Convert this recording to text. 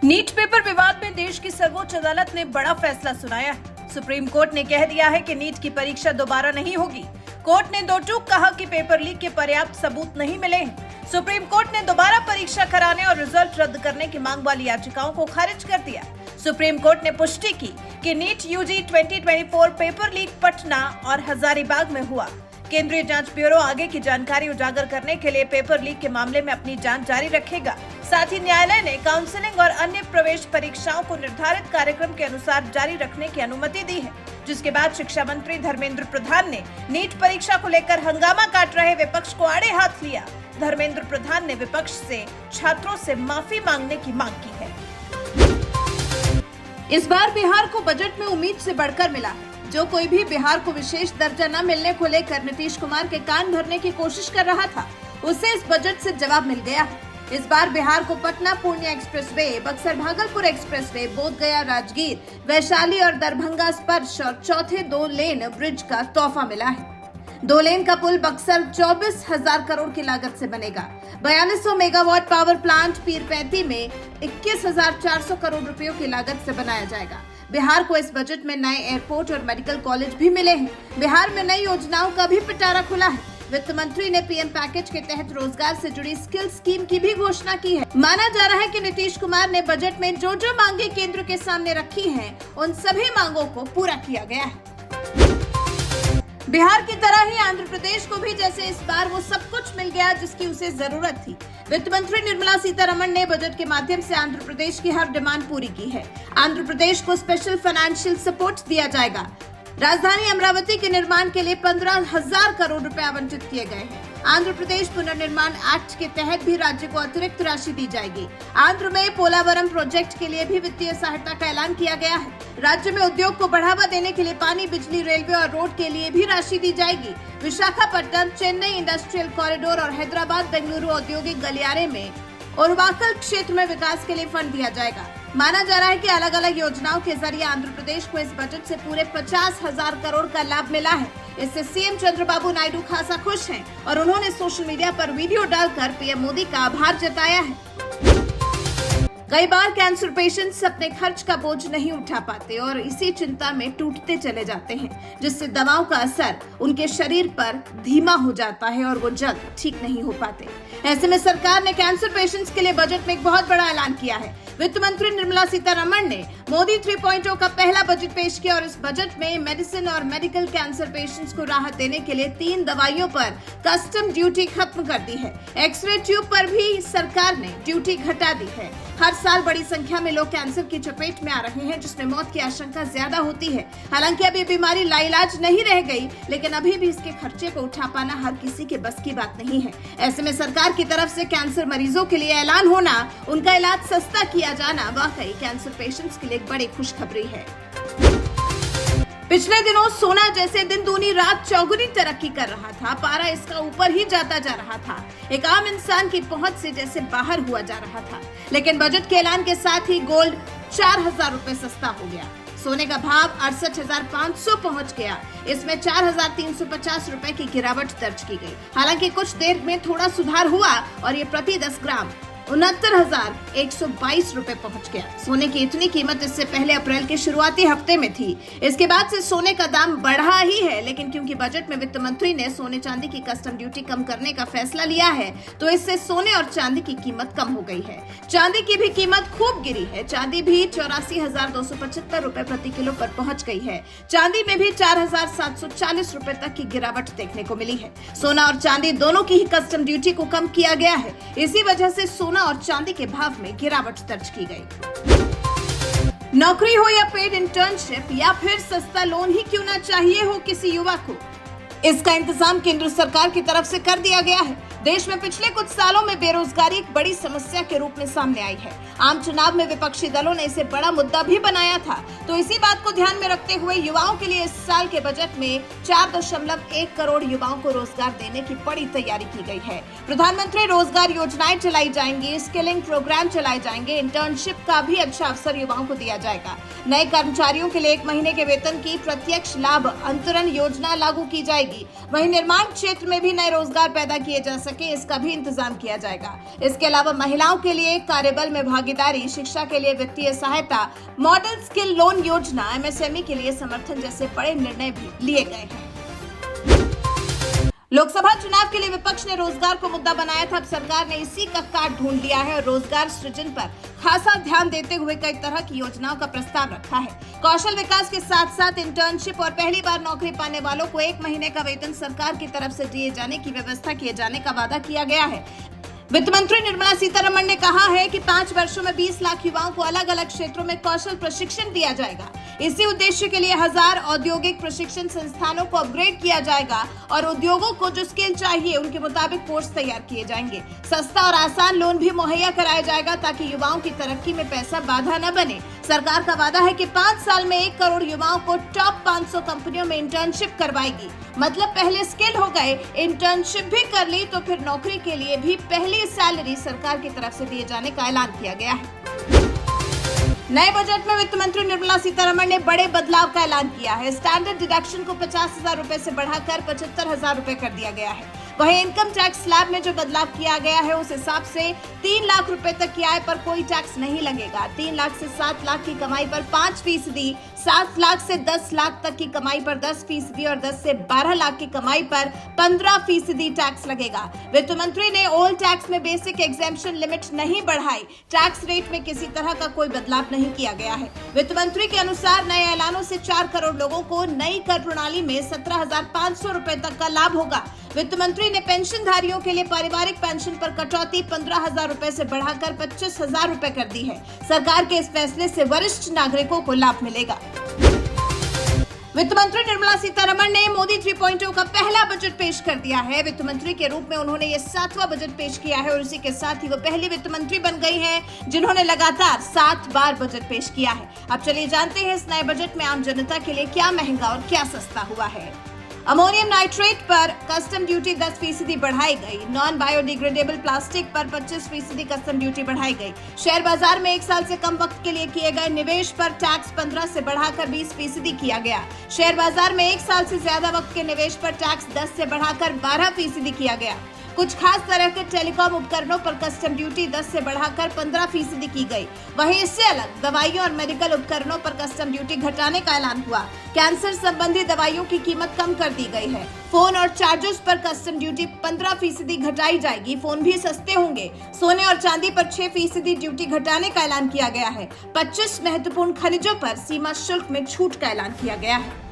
NEET paper विवाद में देश की सर्वोच्च अदालत ने बड़ा फैसला सुनाया है। सुप्रीम कोर्ट ने कह दिया है कि नीट की परीक्षा दोबारा नहीं होगी। कोर्ट ने दो टूक कहा कि पेपर लीक के पर्याप्त सबूत नहीं मिले हैं। सुप्रीम कोर्ट ने दोबारा परीक्षा कराने और रिजल्ट रद्द करने की मांग वाली याचिकाओं को खारिज कर दिया। सुप्रीम कोर्ट ने पुष्टि की कि NEET UG 2024 paper leak Patna और हजारीबाग में हुआ। केंद्रीय जांच ब्यूरो आगे की जानकारी उजागर करने के लिए पेपर लीक के मामले में अपनी जांच जारी रखेगा। साथ ही न्यायालय ने काउंसलिंग और अन्य प्रवेश परीक्षाओं को निर्धारित कार्यक्रम के अनुसार जारी रखने की अनुमति दी है, जिसके बाद शिक्षा मंत्री धर्मेंद्र प्रधान ने नीट परीक्षा को लेकर हंगामा काट रहे विपक्ष को आड़े हाथ लिया। धर्मेंद्र प्रधान ने विपक्ष से छात्रों से माफी मांगने की मांग की है। इस बार बिहार को बजट में उम्मीद से बढ़कर मिला है। जो कोई भी बिहार को विशेष दर्जा न मिलने को लेकर नीतीश कुमार के कान भरने की कोशिश कर रहा था, उसे इस बजट से जवाब मिल गया है। इस बार बिहार को पटना पूर्णिया एक्सप्रेसवे, बक्सर भागलपुर एक्सप्रेसवे, बोध गया राजगीर, वैशाली और दरभंगा स्पर्श और चौथे 2 लेन ब्रिज का तोहफा मिला है। 2 लेन का पुल बक्सर 24,000 करोड़ की लागत से बनेगा। 4200 मेगावाट पावर प्लांट पीरपैंती में 21,400 करोड़ रुपयों की लागत से बनाया जाएगा। बिहार को इस बजट में नए एयरपोर्ट और मेडिकल कॉलेज भी मिले हैं। बिहार में नई योजनाओं का भी पिटारा खुला है। वित्त मंत्री ने पीएम पैकेज के तहत रोजगार से जुड़ी स्किल स्कीम की भी घोषणा की है। माना जा रहा है कि नीतीश कुमार ने बजट में जो जो मांगे केंद्र के सामने रखी हैं, उन सभी मांगों को पूरा किया गया है। बिहार की तरह ही आंध्र प्रदेश को भी जैसे इस बार वो सब कुछ मिल गया जिसकी उसे जरूरत थी। वित्त मंत्री निर्मला सीतारमण ने बजट के माध्यम से आंध्र प्रदेश की हर डिमांड पूरी की है। आंध्र प्रदेश को स्पेशल फाइनेंशियल सपोर्ट दिया जाएगा। राजधानी अमरावती के निर्माण के लिए 15,000 करोड़ रुपए आवंटित किए गए हैं। आंध्र प्रदेश पुनर्निर्माण एक्ट के तहत भी राज्य को अतिरिक्त राशि दी जाएगी। आंध्र में पोलावरम प्रोजेक्ट के लिए भी वित्तीय सहायता का ऐलान किया गया है। राज्य में उद्योग को बढ़ावा देने के लिए पानी, बिजली, रेलवे और रोड के लिए भी राशि दी जाएगी। विशाखापट्टनम, चेन्नई इंडस्ट्रियल कॉरिडोर और हैदराबाद बेंगलुरु औद्योगिक गलियारे में और वाकल क्षेत्र में विकास के लिए फंड दिया जाएगा। माना जा रहा है कि अलग अलग योजनाओं के जरिए आंध्र प्रदेश को इस बजट से पूरे 50,000 करोड़ का लाभ मिला है। इससे सीएम चंद्रबाबू नायडू खासा खुश हैं और उन्होंने सोशल मीडिया पर वीडियो डालकर पीएम मोदी का आभार जताया है। कई बार कैंसर पेशेंट्स अपने खर्च का बोझ नहीं उठा पाते और इसी चिंता में टूटते चले जाते हैं, जिससे दवाओं का असर उनके शरीर पर धीमा हो जाता है और वो जल्द ठीक नहीं हो पाते। ऐसे में सरकार ने कैंसर पेशेंट्स के लिए बजट में एक बहुत बड़ा ऐलान किया है। वित्त मंत्री निर्मला सीतारमण ने मोदी 3.0 का पहला बजट पेश किया और इस बजट में मेडिसिन और मेडिकल कैंसर पेशेंट्स को राहत देने के लिए 3 दवाइयों पर कस्टम ड्यूटी खत्म कर दी है। एक्सरे ट्यूब पर भी सरकार ने ड्यूटी घटा दी है। हर साल बड़ी संख्या में लोग कैंसर की चपेट में आ रहे हैं, जिसमें मौत की आशंका ज्यादा होती है। हालांकि अब ये बीमारी लाइलाज नहीं रह गई, लेकिन अभी भी इसके खर्चे को उठा पाना हर किसी के बस की बात नहीं है। ऐसे में सरकार की तरफ से कैंसर मरीजों के लिए ऐलान होना, उनका इलाज सस्ता किया जाना वाकई कैंसर पेशेंट्स के लिए एक बड़ी खुशखबरी है। पिछले दिनों सोना जैसे दिन दूनी रात चौगुनी तरक्की कर रहा था। पारा इसका ऊपर ही जाता जा रहा था। एक आम इंसान की पहुंच से जैसे बाहर हुआ जा रहा था। लेकिन बजट के ऐलान के साथ ही गोल्ड 4,000 रुपए सस्ता हो गया। सोने का भाव 68,500 पहुंच गया। इसमें 4,350 रुपए की गिरावट दर्ज की गई। हालांकि कुछ देर में थोड़ा सुधार हुआ और ये प्रति 10 ग्राम 69,122 रुपए पहुंच गया। सोने की इतनी कीमत इससे पहले अप्रैल के शुरुआती हफ्ते में थी। इसके बाद से सोने का दाम बढ़ा ही है, लेकिन क्योंकि बजट में वित्त मंत्री ने सोने चांदी की कस्टम ड्यूटी कम करने का फैसला लिया है, तो इससे सोने और चांदी की कीमत कम हो गई है। चांदी की भी कीमत खूब गिरी है। चांदी भी 84,275 रुपए प्रति किलो पर पहुंच गई है। चांदी में भी 4,740 रुपए तक की गिरावट देखने को मिली है। सोना और चांदी दोनों की ही कस्टम ड्यूटी को कम किया गया है। इसी वजह से सोना और चांदी के भाव में गिरावट दर्ज की गई। नौकरी हो या पेड इंटर्नशिप या फिर सस्ता लोन ही क्यों ना चाहिए हो किसी युवा को, इसका इंतजाम केंद्र सरकार की तरफ से कर दिया गया है। देश में पिछले कुछ सालों में बेरोजगारी एक बड़ी समस्या के रूप में सामने आई है। आम चुनाव में विपक्षी दलों ने इसे बड़ा मुद्दा भी बनाया था, तो इसी बात को ध्यान में रखते हुए युवाओं के लिए इस साल के बजट में 4.1 करोड़ युवाओं को रोजगार देने की बड़ी तैयारी की गई है। प्रधानमंत्री रोजगार योजनाएं चलाई जाएंगी, स्किलिंग प्रोग्राम चलाए जाएंगे, इंटर्नशिप का भी अच्छा अवसर युवाओं को दिया जाएगा। नए कर्मचारियों के लिए 1 महीने के वेतन की प्रत्यक्ष लाभ अंतरण योजना लागू की जाएगी। वहीं निर्माण क्षेत्र में भी नए रोजगार पैदा किए जा सके इसका भी इंतजाम किया जाएगा। इसके अलावा महिलाओं के लिए कार्यबल में भागीदारी, शिक्षा के लिए वित्तीय सहायता, मॉडल स्किल लोन योजना, एमएसएमई के लिए समर्थन जैसे बड़े निर्णय भी लिए गए हैं। लोकसभा चुनाव के लिए विपक्ष ने रोजगार को मुद्दा बनाया था। अब सरकार ने इसी का काट ढूंढ लिया है और रोजगार सृजन पर खासा ध्यान देते हुए कई तरह की योजनाओं का प्रस्ताव रखा है। कौशल विकास के साथ साथ इंटर्नशिप और पहली बार नौकरी पाने वालों को 1 महीने का वेतन सरकार की तरफ से दिए जाने की व्यवस्था किए जाने का वादा किया गया है। वित्त मंत्री निर्मला सीतारमण ने कहा है कि 5 वर्षों में 20 लाख युवाओं को अलग अलग क्षेत्रों में कौशल प्रशिक्षण दिया जाएगा। इसी उद्देश्य के लिए 1000 औद्योगिक प्रशिक्षण संस्थानों को अपग्रेड किया जाएगा और उद्योगों को जो स्किल चाहिए उनके मुताबिक कोर्स तैयार किए जाएंगे। सस्ता और आसान लोन भी मुहैया कराया जाएगा ताकि युवाओं की तरक्की में पैसा बाधा न बने। सरकार का वादा है कि 5 साल में 1 करोड़ युवाओं को टॉप 500 कंपनियों में इंटर्नशिप करवाएगी। मतलब पहले स्किल हो गए, इंटर्नशिप भी कर ली तो फिर नौकरी के लिए भी पहली सैलरी सरकार की तरफ से दिए जाने का ऐलान किया गया है। नए बजट में वित्त मंत्री निर्मला सीतारमण ने बड़े बदलाव का ऐलान किया है। स्टैंडर्ड डिडक्शन को 50,000 रुपए से बढ़ाकर 75,000 रुपए कर दिया गया है। वहीं इनकम टैक्स स्लैब में जो बदलाव किया गया है उस हिसाब से 3 लाख रुपए तक की आय पर कोई टैक्स नहीं लगेगा। 3 लाख से 7 लाख की कमाई पर 5%, 7 लाख से 10 लाख तक की कमाई पर 10% और 10 से 12 लाख की कमाई पर 15% टैक्स लगेगा। वित्त मंत्री ने ऑल टैक्स में बेसिक एग्जेम्पशन लिमिट नहीं बढ़ाई। टैक्स रेट में किसी तरह का कोई बदलाव नहीं किया गया है। वित्त मंत्री के अनुसार नए ऐलानों से 4 करोड़ लोगों को नई कर प्रणाली में 17,500 रुपए तक का लाभ होगा। वित्त मंत्री ने पेंशनधारियों के लिए पारिवारिक पेंशन पर कटौती 15,000 रुपए से बढ़ाकर 25,000 रुपए कर दी है। सरकार के इस फैसले से वरिष्ठ नागरिकों को लाभ मिलेगा। वित्त मंत्री निर्मला सीतारमण ने मोदी 3.0 का पहला बजट पेश कर दिया है। वित्त मंत्री के रूप में उन्होंने ये 7वां बजट पेश किया है और इसी के साथ ही वो पहली वित्त मंत्री बन गई हैं जिन्होंने लगातार 7 बार बजट पेश किया है। अब चलिए जानते हैं इस नए बजट में आम जनता के लिए क्या महंगा और क्या सस्ता हुआ है। अमोनियम नाइट्रेट पर कस्टम ड्यूटी 10% बढ़ाई गई। नॉन बायोडिग्रेडेबल प्लास्टिक पर 25% कस्टम ड्यूटी बढ़ाई गई। शेयर बाजार में 1 साल से कम वक्त के लिए किए गए निवेश पर टैक्स 15 से बढ़ाकर 20% किया गया। शेयर बाजार में 1 साल से ज्यादा वक्त के निवेश पर टैक्स 10 से बढ़ाकर 12% किया गया। कुछ खास तरह के टेलीकॉम उपकरणों पर कस्टम ड्यूटी 10 से बढ़ाकर 15% की गई। वहीं इससे अलग दवाइयों और मेडिकल उपकरणों पर कस्टम ड्यूटी घटाने का ऐलान हुआ। कैंसर संबंधी दवाइयों की कीमत कम कर दी गई है। फोन और चार्जर्स पर कस्टम ड्यूटी 15% घटाई जाएगी। फोन भी सस्ते होंगे। सोने और चांदी पर 6% ड्यूटी घटाने का ऐलान किया गया है। 25 महत्वपूर्ण खनिजों पर सीमा शुल्क में छूट का ऐलान किया गया है।